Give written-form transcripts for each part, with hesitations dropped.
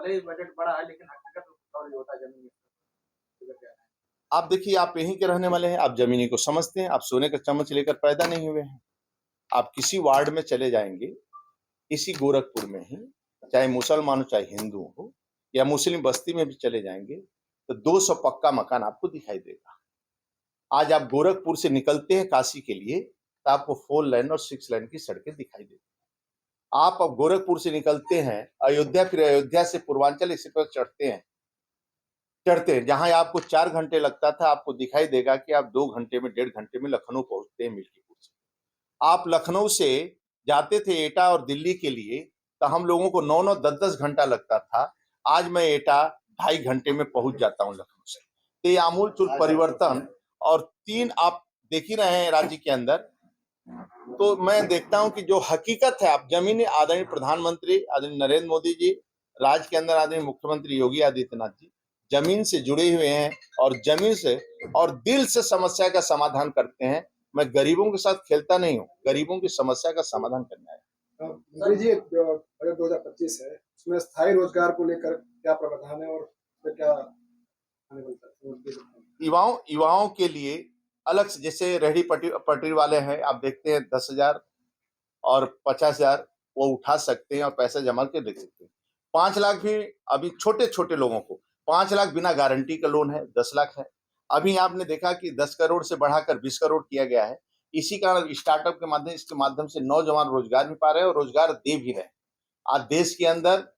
भले ही बजट बड़ा है लेकिन हकीकत में कुछ और ही होता है जमीन में। आप देखिए, आप यहीं के रहने वाले हैं, आप जमीनी को समझते हैं, आप सोने का चम्मच लेकर पैदा नहीं हुए हैं। आप किसी वार्ड में चले जाएंगे, इसी गोरखपुर में ही, चाहे मुसलमान हो चाहे हिंदू हो, या मुस्लिम बस्ती में भी चले जाएंगे, तो 200 पक्का मकान आपको दिखाई देगा। आज आप गोरखपुर से निकलते हैं काशी के लिए, तो आपको 4 लेन और 6 लेन की सड़कें दिखाई देती हैं। आप अब गोरखपुर से निकलते हैं अयोध्या, फिर अयोध्या से पूर्वांचल एक्सप्रेस चढ़ते हैं, जहां आपको 4 घंटे लगता था, आपको दिखाई देगा कि आप 2 घंटे में, 1.5 घंटे में लखनऊ पहुंचते हैं मिल्कीपुर से। आप लखनऊ से जाते थे एटा और दिल्ली के लिए, तो हम लोगों को 9-9, 10-10 घंटा लगता था। आज मैं एटा 2.5 घंटे में पहुंच जाता हूं लखनऊ से। तो ये आमूलचूल परिवर्तन, और 3 आप देख ही रहे हैं राज्य के अंदर। तो मैं देखता हूं कि जो हकीकत है, आप जमीनी, आदरणीय प्रधानमंत्री आदरणीय नरेंद्र मोदी जी, राज्य के अंदर आदरणीय मुख्यमंत्री योगी आदित्यनाथ जी जमीन से जुड़े हुए हैं, और जमीन से और दिल से समस्या का समाधान करते हैं। मैं गरीबों के साथ खेलता नहीं हूँ, गरीबों की समस्या का समाधान करना है। मंत्री जी, बजट 2025 है, उसमें स्थायी रोजगार को लेकर क्या प्रावधान है और क्या आने वाला है? युवाओं के लिए अलग से, जैसे रेहड़ी पटरी वाले हैं, आप देखते हैं 10,000 और 50,000 वो उठा सकते हैं और पैसा जमा के दे सकते हैं। 5 लाख भी अभी छोटे छोटे लोगों को 5 लाख बिना गारंटी का लोन है, 10 लाख है। अभी आपने देखा कि 10 करोड़ से बढ़ाकर 20 करोड़ किया गया है। इसी कारण स्टार्टअप के माध्यम, इसके माध्यम से नौजवान रोजगार भी पा रहे हैं और रोजगार दे भी रहे हैं। आज देश के अंदर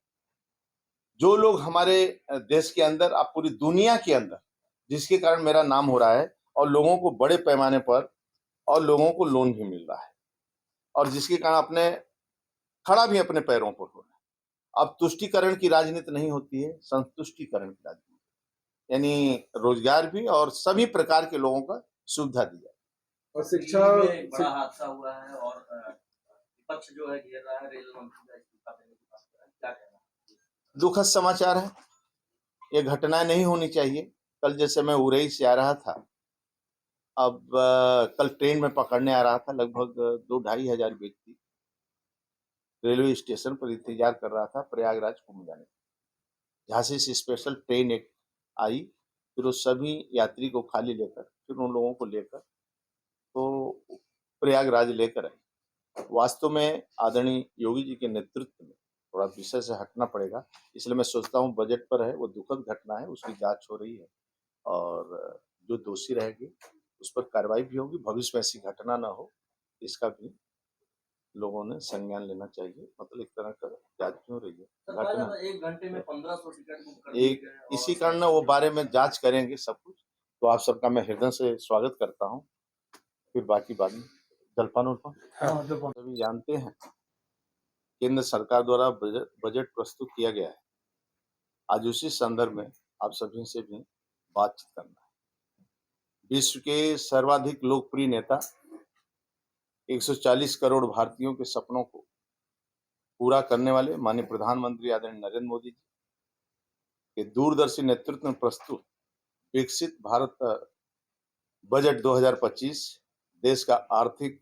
जो लोग, हमारे देश के अंदर, आप पूरी दुनिया के अंदर, जिसके कारण मेरा नाम हो रहा है, और लोगों को बड़े पैमाने पर, और लोगों को लोन भी मिल रहा है, और जिसके कारण अपने खड़ा भी अपने पैरों पर हो रहा है। अब तुष्टीकरण की राजनीति नहीं होती है, संतुष्टीकरण की राजनीति, यानी रोजगार भी और सभी प्रकार के लोगों का सुविधा दी जाए। और शिक्षा में बड़ा हादसा हुआ है और विपक्ष जो है घेर रहा है, रेल मंत्री का इस्तीफा देने की बात कर रहा है, क्या कहना है? दुखद समाचार है, ये घटनाएं नहीं होनी चाहिए। कल जैसे मैं उरई से आ रहा था, अब कल ट्रेन में पकड़ने आ रहा था, लगभग 2-2.5 हजार व्यक्ति रेलवे स्टेशन पर इंतजार कर रहा था प्रयागराज कुंभ जाने। झांसी से स्पेशल ट्रेन एक आई, फिर उस सभी यात्री को खाली लेकर, फिर उन लोगों को लेकर तो प्रयागराज लेकर आई। वास्तव में आदरणीय योगी जी के नेतृत्व में थोड़ा विषय से हटना पड़ेगा, इसलिए मैं सोचता हूँ बजट पर है, वो दुखद घटना है, उसकी जांच हो रही है, और जो दोषी रहेगी उस पर कार्रवाई भी होगी। भविष्य में ऐसी घटना ना हो, इसका भी लोगों ने संज्ञान लेना चाहिए। मतलब एक तरह का जांच क्यों रही है घटना, 1 घंटे में 1500 टिकट बुक कर एक इसी कारण वो बारे में जांच करेंगे सब कुछ। तो आप सबका मैं हृदय से स्वागत करता हूँ। फिर बाकी बाद में जलपान सभी जानते हैं, केंद्र सरकार द्वारा बजट प्रस्तुत किया गया है। आज उसी संदर्भ में आप सभी से भी बातचीत करना है। विश्व के सर्वाधिक लोकप्रिय नेता, 140 करोड़ भारतीयों के सपनों को पूरा करने वाले माननीय प्रधानमंत्री आदरणीय नरेंद्र मोदी जी के दूरदर्शी नेतृत्व में प्रस्तुत विकसित भारत बजट 2025 देश का आर्थिक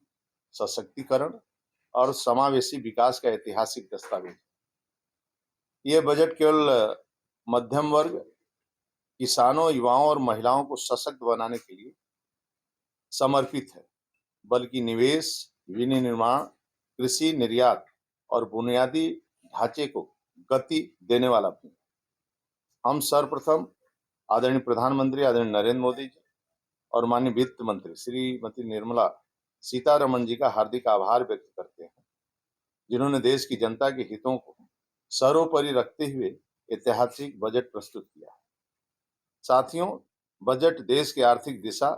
सशक्तिकरण और समावेशी विकास का ऐतिहासिक दस्तावेज। ये बजट केवल मध्यम वर्ग, किसानों, युवाओं और महिलाओं को सशक्त बनाने के लिए समर्पित है, बल्कि निवेश, विनिर्माण, कृषि, निर्यात और बुनियादी ढांचे को गति देने वाला भी। हम सर्वप्रथम आदरणीय प्रधानमंत्री आदरणीय नरेंद्र मोदी जी और माननीय वित्त मंत्री श्रीमती निर्मला सीतारमण जी का हार्दिक आभार व्यक्त करते हैं, जिन्होंने देश की जनता के हितों को सर्वोपरि रखते हुए ऐतिहासिक बजट प्रस्तुत किया है। साथियों, बजट देश की आर्थिक दिशा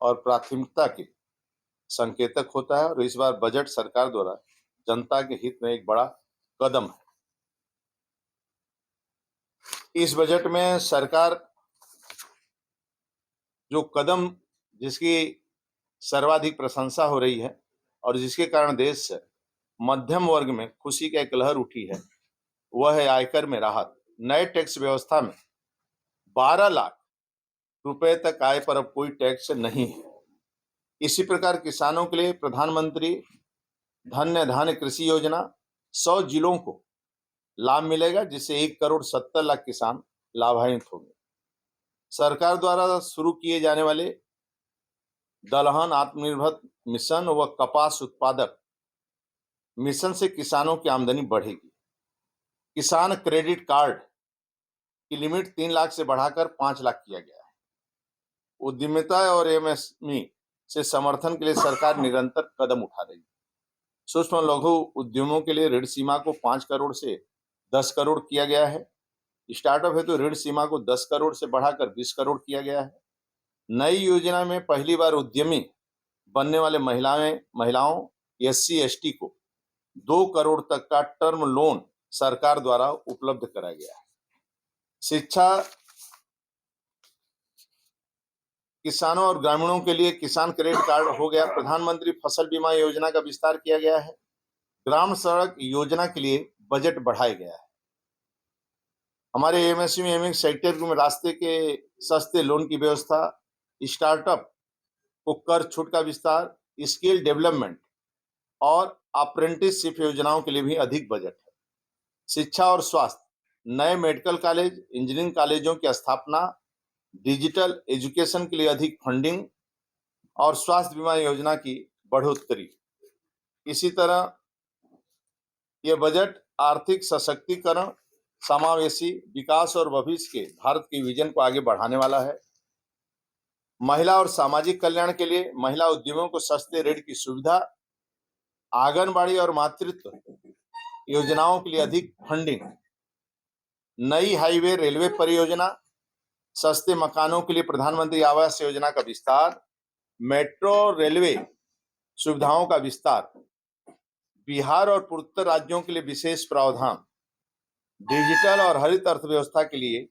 और प्राथमिकता के संकेतक होता है, और इस बार बजट सरकार द्वारा जनता के हित में एक बड़ा कदम है। इस बजट में सरकार जो कदम, जिसकी सर्वाधिक प्रशंसा हो रही है और जिसके कारण देश से मध्यम वर्ग में खुशी की एक लहर उठी है, वह है आयकर में राहत। नए टैक्स व्यवस्था में 12 लाख रुपए तक आय पर अब कोई टैक्स नहीं है। इसी प्रकार किसानों के लिए प्रधानमंत्री धन्य धान्य कृषि योजना 100 जिलों को लाभ मिलेगा, जिससे 1,70,00,000 किसान लाभान्वित होंगे। सरकार द्वारा शुरू किए जाने वाले दलहन आत्मनिर्भर मिशन व कपास उत्पादक मिशन से किसानों की आमदनी बढ़ेगी। किसान क्रेडिट कार्ड की लिमिट 3 लाख से बढ़ाकर 5 लाख किया गया है। उद्यमिता और एमएसएमई से समर्थन के लिए सरकार निरंतर कदम उठा रही है। सूक्ष्म लघु उद्यमों के लिए ऋण सीमा को 5 करोड़ से 10 करोड़ किया गया है। स्टार्टअप हेतु ऋण सीमा को 10 करोड़ से बढ़ाकर 20 करोड़ किया गया है। नई योजना में पहली बार उद्यमी बनने वाले महिलाओं SC/ST को 2 करोड़ तक का टर्म लोन सरकार द्वारा उपलब्ध कराया गया है। शिक्षा, किसानों और ग्रामीणों के लिए किसान क्रेडिट कार्ड हो गया। प्रधानमंत्री फसल बीमा योजना का विस्तार किया गया है। ग्राम सड़क योजना के लिए बजट बढ़ाया गया है। हमारे MSME सेक्टर में रास्ते के सस्ते लोन की व्यवस्था, स्टार्टअप को कर छूट का विस्तार, स्किल डेवलपमेंट और अप्रेंटिसशिप योजनाओं के लिए भी अधिक बजट है। शिक्षा और स्वास्थ्य, नए मेडिकल कॉलेज, इंजीनियरिंग कॉलेजों की स्थापना, डिजिटल एजुकेशन के लिए अधिक फंडिंग और स्वास्थ्य बीमा योजना की बढ़ोतरी। इसी तरह यह बजट आर्थिक सशक्तिकरण, समावेशी विकास और भविष्य के भारत के विजन को आगे बढ़ाने वाला है। महिला और सामाजिक कल्याण के लिए महिला उद्यमियों को सस्ते ऋण की सुविधा, आंगनबाड़ी और मातृत्व योजनाओं के लिए अधिक फंडिंग, नई हाईवे रेलवे परियोजना, सस्ते मकानों के लिए प्रधानमंत्री आवास योजना का विस्तार, मेट्रो रेलवे सुविधाओं का विस्तार, बिहार और पूर्वोत्तर राज्यों के लिए विशेष प्रावधान, डिजिटल और हरित अर्थव्यवस्था के लिए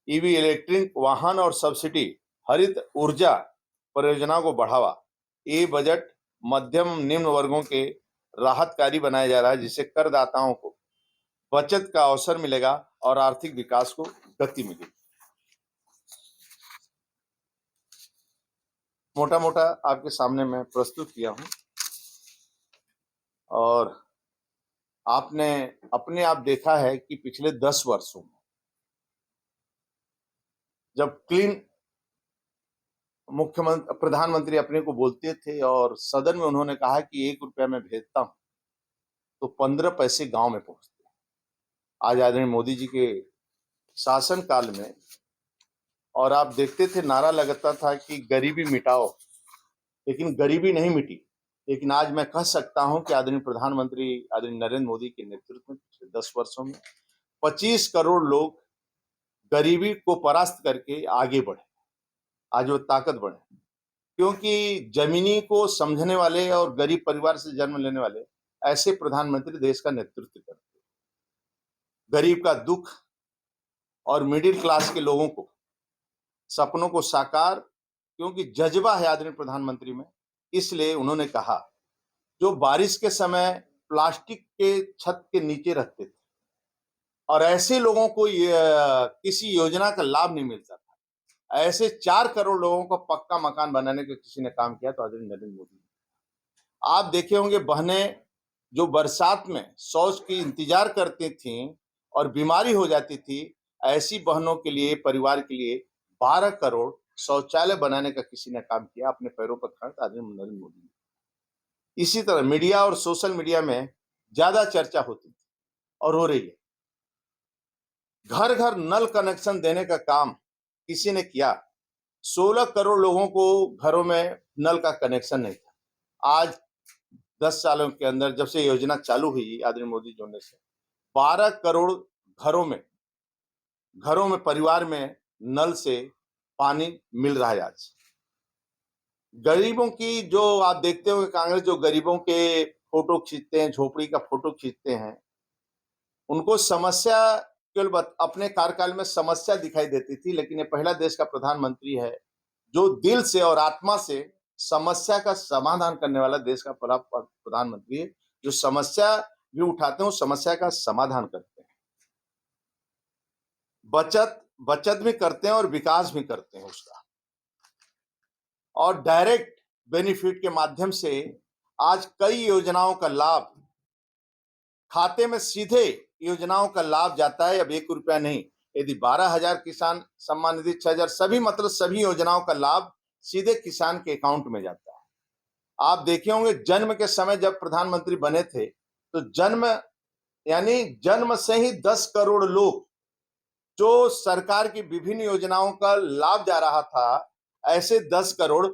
EV इलेक्ट्रिक वाहन और सब्सिडी, हरित ऊर्जा परियोजना को बढ़ावा। ये बजट मध्यम निम्न वर्गों के राहतकारी बनाया जा रहा है, जिससे करदाताओं को बचत का अवसर मिलेगा और आर्थिक विकास को गति मिलेगी। मोटा मोटा आपके सामने मैं प्रस्तुत किया हूं और आपने अपने आप देखा है कि पिछले 10 वर्षों में जब क्लीन प्रधानमंत्री अपने को बोलते थे और सदन में उन्होंने कहा कि 1 रुपया मैं भेजता हूं तो 15 पैसे गांव में पहुंचते। आज आदरणीय मोदी जी के शासन काल में और आप देखते थे नारा लगता था कि गरीबी मिटाओ, लेकिन गरीबी नहीं मिटी। लेकिन आज मैं कह सकता हूं कि आदरणीय प्रधानमंत्री आदरणीय नरेंद्र मोदी के नेतृत्व में पिछले 10 वर्षों में 25 करोड़ लोग गरीबी को परास्त करके आगे बढ़े, आज वो ताकत बढ़े, क्योंकि जमीनी को समझने वाले और गरीब परिवार से जन्म लेने वाले ऐसे प्रधानमंत्री देश का नेतृत्व करते हैं। गरीब का दुख और मिडिल क्लास के लोगों को सपनों को साकार, क्योंकि जज्बा है आदरणीय प्रधानमंत्री में, इसलिए उन्होंने कहा जो बारिश के समय प्लास्टिक के छत के नीचे रहते थे और ऐसे लोगों को किसी योजना का लाभ नहीं मिलता था, ऐसे 4 करोड़ लोगों को पक्का मकान बनाने का किसी ने काम किया तो आदरणीय नरेंद्र मोदी। आप देखे होंगे बहनें जो बरसात में शौच की इंतजार करती थीं और बीमारी हो जाती थी, ऐसी बहनों के लिए, परिवार के लिए 12 करोड़ शौचालय बनाने का किसी ने काम किया, अपने पैरों पर खड़ा आदरणीय नरेंद्र मोदी ने। इसी तरह मीडिया और सोशल मीडिया में ज्यादा चर्चा होती थी और हो रही है। घर घर नल कनेक्शन देने का काम किसी ने किया। 16 करोड़ लोगों को घरों में नल का कनेक्शन नहीं था। आज 10 सालों के अंदर जब से योजना चालू हुई आदरणीय मोदी जोड़ने से 12 करोड़ घरों में परिवार में नल से पानी मिल रहा है। आज गरीबों की जो आप देखते हो कांग्रेस जो गरीबों के फोटो खींचते हैं, झोपड़ी का फोटो खींचते हैं, उनको समस्या केवल अपने कार्यकाल में समस्या दिखाई देती थी, लेकिन ये पहला देश का प्रधानमंत्री है जो दिल से और आत्मा से समस्या का समाधान करने वाला देश का पहला प्रधानमंत्री है, जो समस्या भी उठाते हैं, समस्या का समाधान करते हैं, बचत भी करते हैं और विकास भी करते हैं उसका। और डायरेक्ट बेनिफिट के माध्यम से आज कई योजनाओं का लाभ खाते में सीधे योजनाओं का लाभ जाता है। अब 1 रुपया नहीं, यदि 12,000 किसान सम्मान निधि 6,000 सभी मतलब सभी योजनाओं का लाभ सीधे किसान के अकाउंट में जाता है। आप देखे होंगे जन्म के समय जब प्रधानमंत्री बने थे तो जन्म से ही 10 करोड़ लोग जो सरकार की विभिन्न योजनाओं का लाभ जा रहा था, ऐसे 10 करोड़